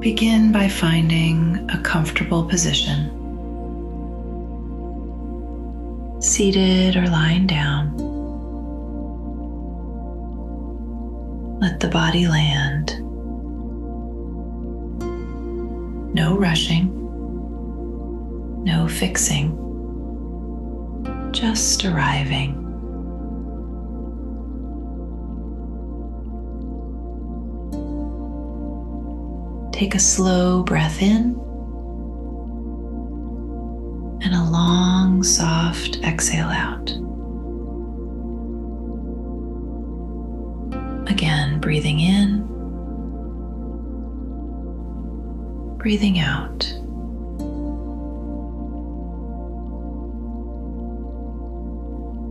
Begin by finding a comfortable position, seated or lying down. Let the body land. No rushing, no fixing, just arriving. Take a slow breath in and a long, soft exhale out. Again, breathing in, breathing out.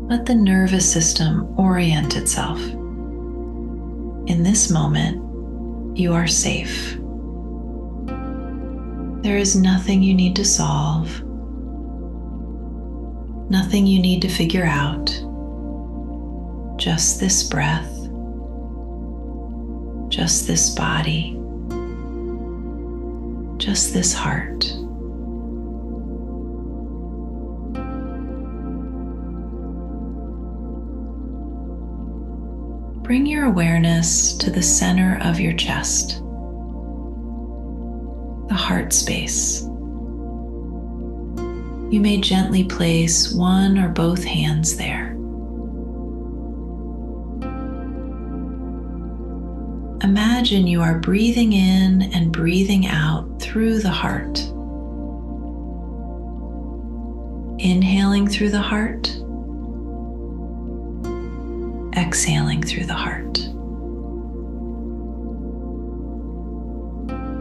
Let the nervous system orient itself. In this moment, you are safe. There is nothing you need to solve, nothing you need to figure out, just this breath, just this body, just this heart. Bring your awareness to the center of your chest, the heart space. You may gently place one or both hands there. Imagine you are breathing in and breathing out through the heart. Inhaling through the heart, exhaling through the heart.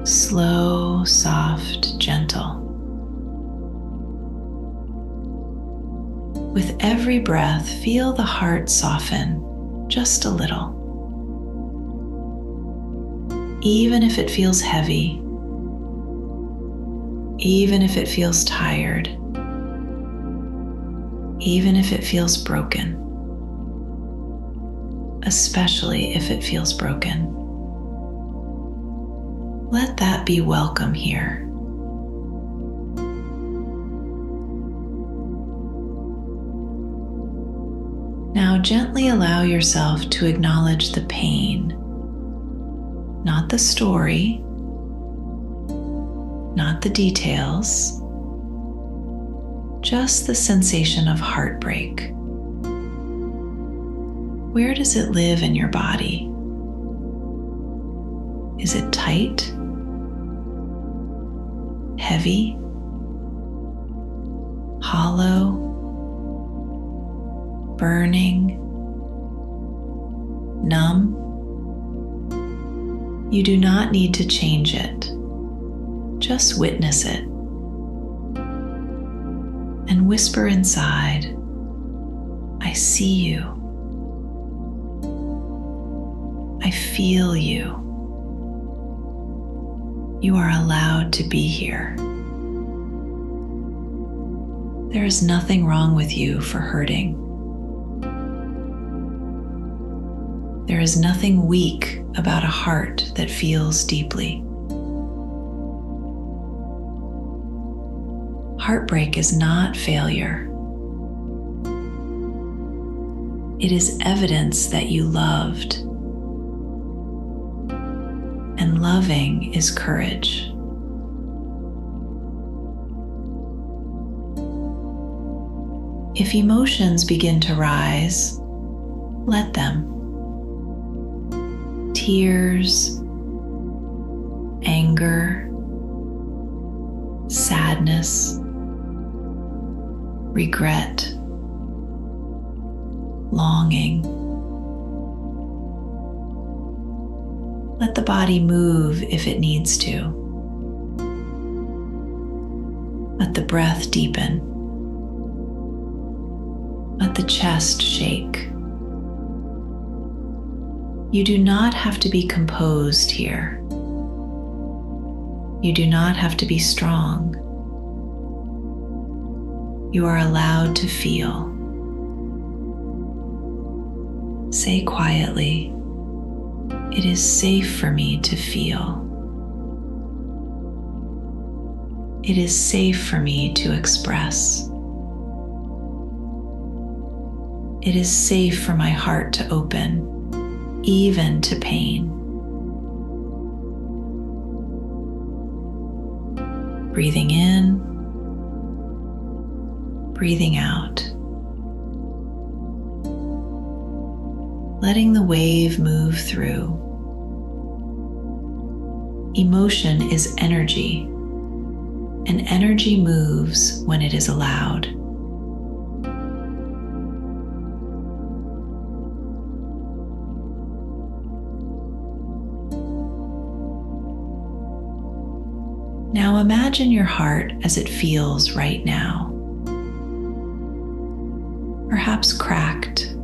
Slow, soft, gentle. With every breath, feel the heart soften just a little. Even if it feels heavy, even if it feels tired, even if it feels broken, especially if it feels broken. Let that be welcome here. Now gently allow yourself to acknowledge the pain, not the story, not the details, just the sensation of heartbreak. Where does it live in your body? Is it tight? Heavy? Hollow? Burning? Numb? You do not need to change it. Just witness it. And whisper inside, I see you. I feel you. You are allowed to be here. There is nothing wrong with you for hurting. There is nothing weak about a heart that feels deeply. Heartbreak is not failure. It is evidence that you loved. And loving is courage. If emotions begin to rise, let them. Tears, anger, sadness, regret, longing. Let the body move if it needs to. Let the breath deepen. Let the chest shake. You do not have to be composed here. You do not have to be strong. You are allowed to feel. Say quietly, it is safe for me to feel. It is safe for me to express. It is safe for my heart to open, even to pain. Breathing in, breathing out. Letting the wave move through. Emotion is energy, and energy moves when it is allowed. Now imagine your heart as it feels right now. Perhaps cracked,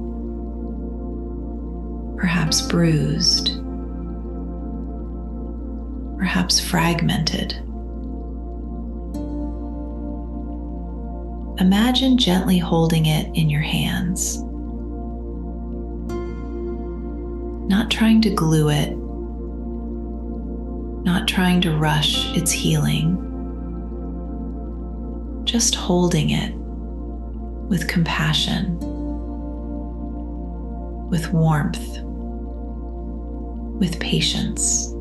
perhaps bruised, perhaps fragmented. Imagine gently holding it in your hands, not trying to glue it, not trying to rush its healing, just holding it with compassion, with warmth, with patience.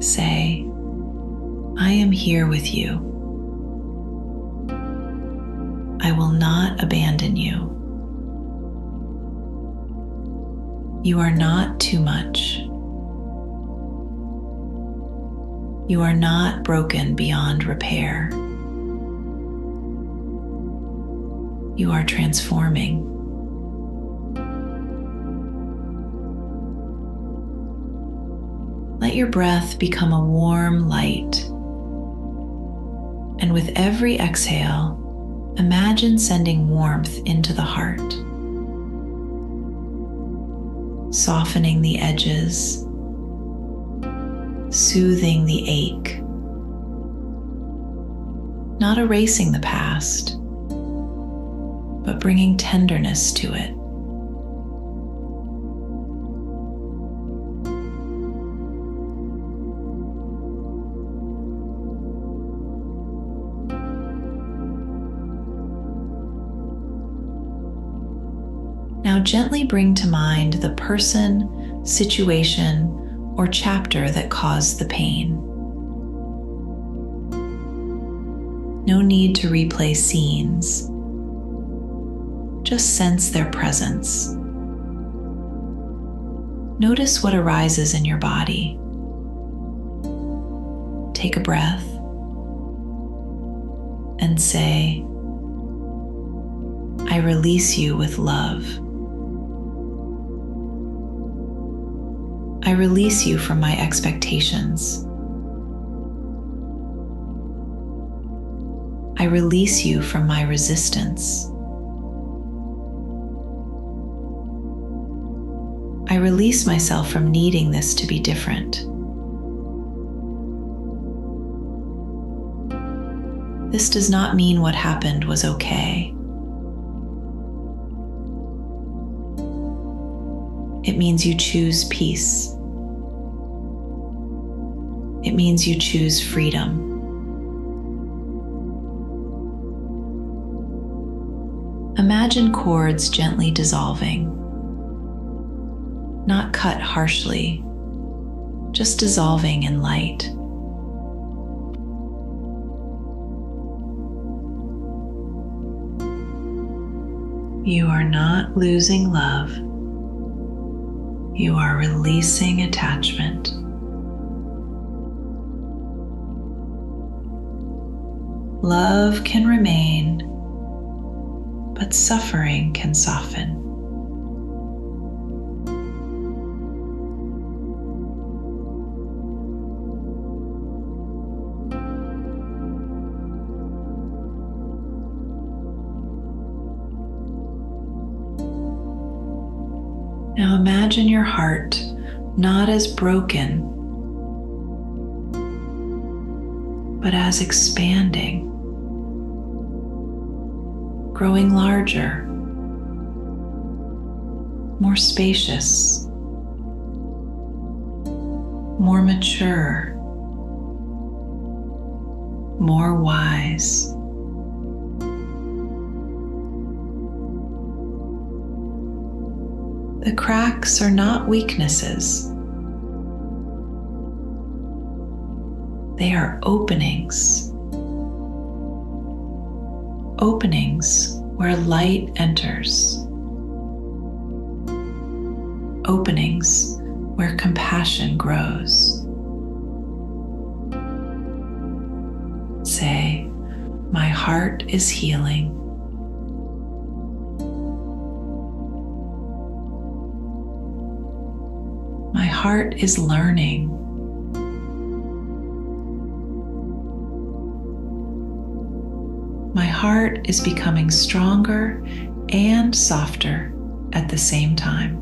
Say, I am here with you. I will not abandon you. You are not too much. You are not broken beyond repair. You are transforming. Let your breath become a warm light. And with every exhale, imagine sending warmth into the heart, softening the edges, soothing the ache, not erasing the past, but bringing tenderness to it. Now gently bring to mind the person, situation, or chapter that caused the pain. No need to replay scenes. Just sense their presence. Notice what arises in your body. Take a breath and say, I release you with love. I release you from my expectations. I release you from my resistance. I release myself from needing this to be different. This does not mean what happened was okay. It means you choose peace. It means you choose freedom. Imagine cords gently dissolving, not cut harshly, just dissolving in light. You are not losing love. You are releasing attachment. Love can remain, but suffering can soften. Now imagine your heart not as broken, but as expanding, growing larger, more spacious, more mature, more wise. The cracks are not weaknesses. They are openings. Openings where light enters. Openings where compassion grows. Say, my heart is healing. My heart is learning. My heart is becoming stronger and softer at the same time.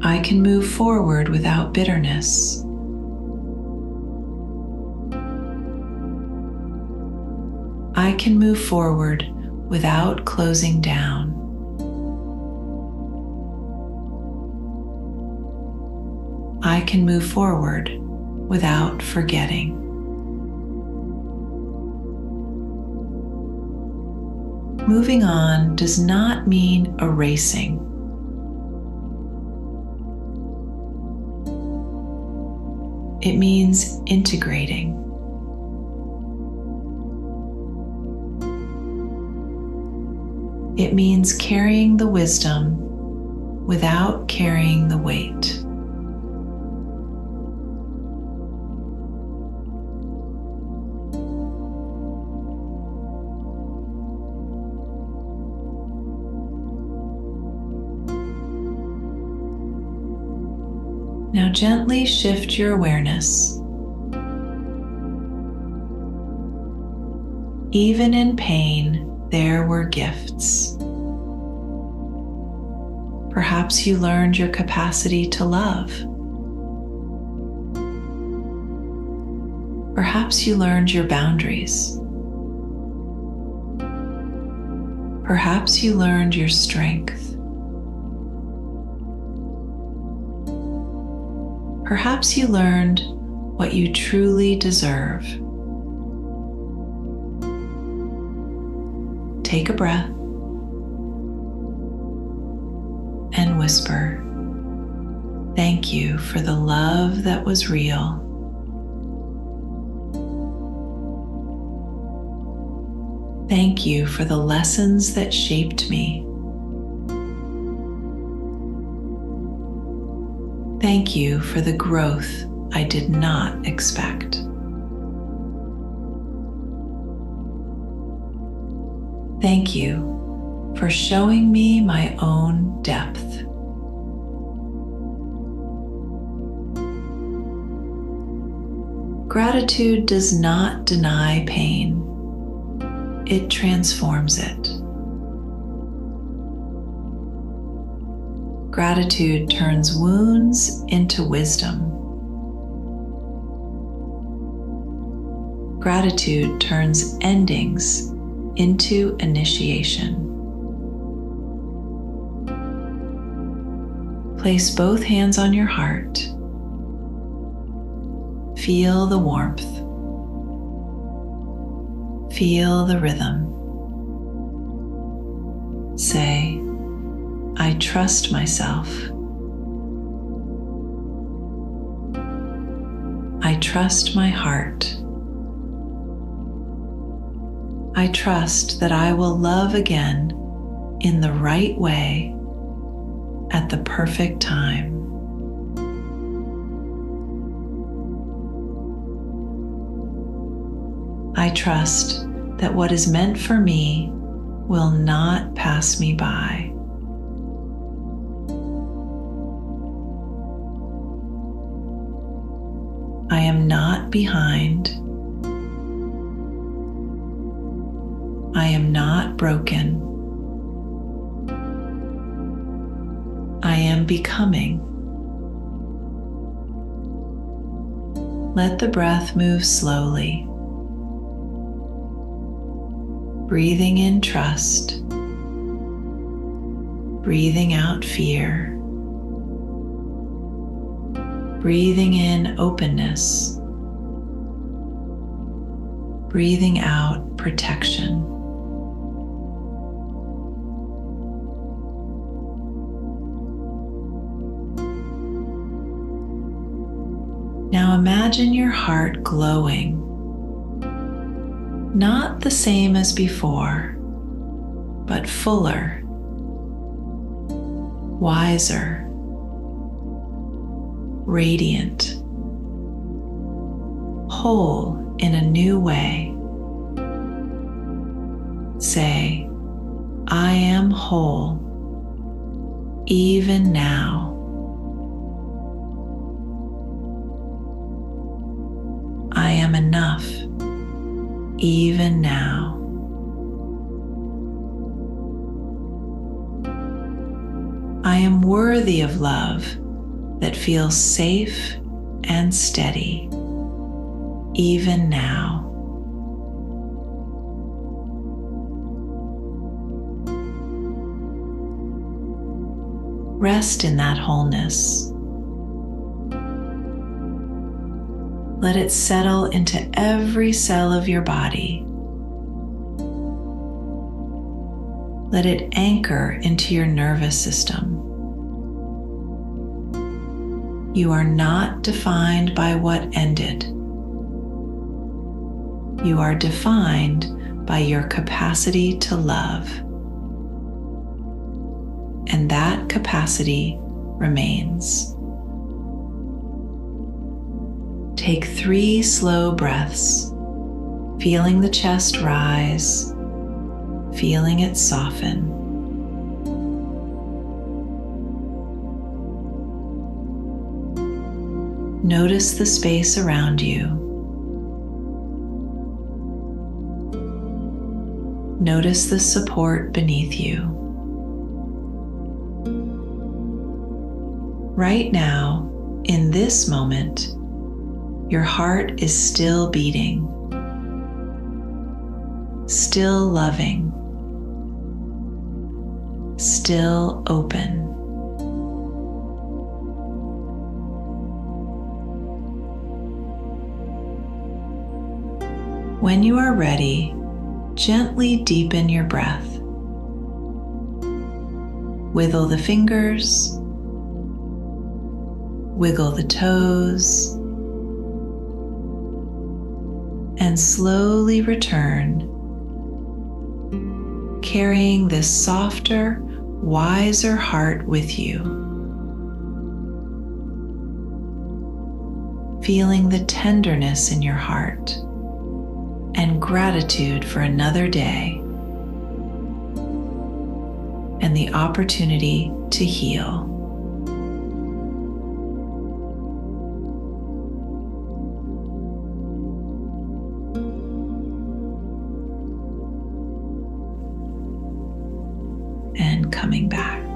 I can move forward without bitterness. I can move forward without closing down. I can move forward without forgetting. Moving on does not mean erasing. It means integrating. It means carrying the wisdom without carrying the weight. Now gently shift your awareness. Even in pain, there were gifts. Perhaps you learned your capacity to love. Perhaps you learned your boundaries. Perhaps you learned your strength. Perhaps you learned what you truly deserve. Take a breath and whisper, "Thank you for the love that was real. Thank you for the lessons that shaped me. Thank you for the growth I did not expect. Thank you for showing me my own depth. Gratitude does not deny pain. It transforms it. Gratitude turns wounds into wisdom. Gratitude turns endings into initiation. Place both hands on your heart. Feel the warmth. Feel the rhythm. Say, I trust myself. I trust my heart. I trust that I will love again in the right way at the perfect time. I trust that what is meant for me will not pass me by. I am not behind. I am not broken. I am becoming. Let the breath move slowly, breathing in trust, breathing out fear, breathing in openness, breathing out protection. Now imagine your heart glowing, not the same as before, but fuller, wiser, radiant, whole in a new way. Say, I am whole, even now. I am enough, even now. I am worthy of love that feels safe and steady, even now. Rest in that wholeness. Let it settle into every cell of your body. Let it anchor into your nervous system. You are not defined by what ended. You are defined by your capacity to love. And that capacity remains. Take 3 slow breaths, feeling the chest rise, feeling it soften. Notice the space around you. Notice the support beneath you. Right now, in this moment, your heart is still beating, still loving, still open. When you are ready, gently deepen your breath. Wiggle the fingers, wiggle the toes, and slowly return, carrying this softer, wiser heart with you. Feeling the tenderness in your heart and gratitude for another day and the opportunity to heal. And coming back.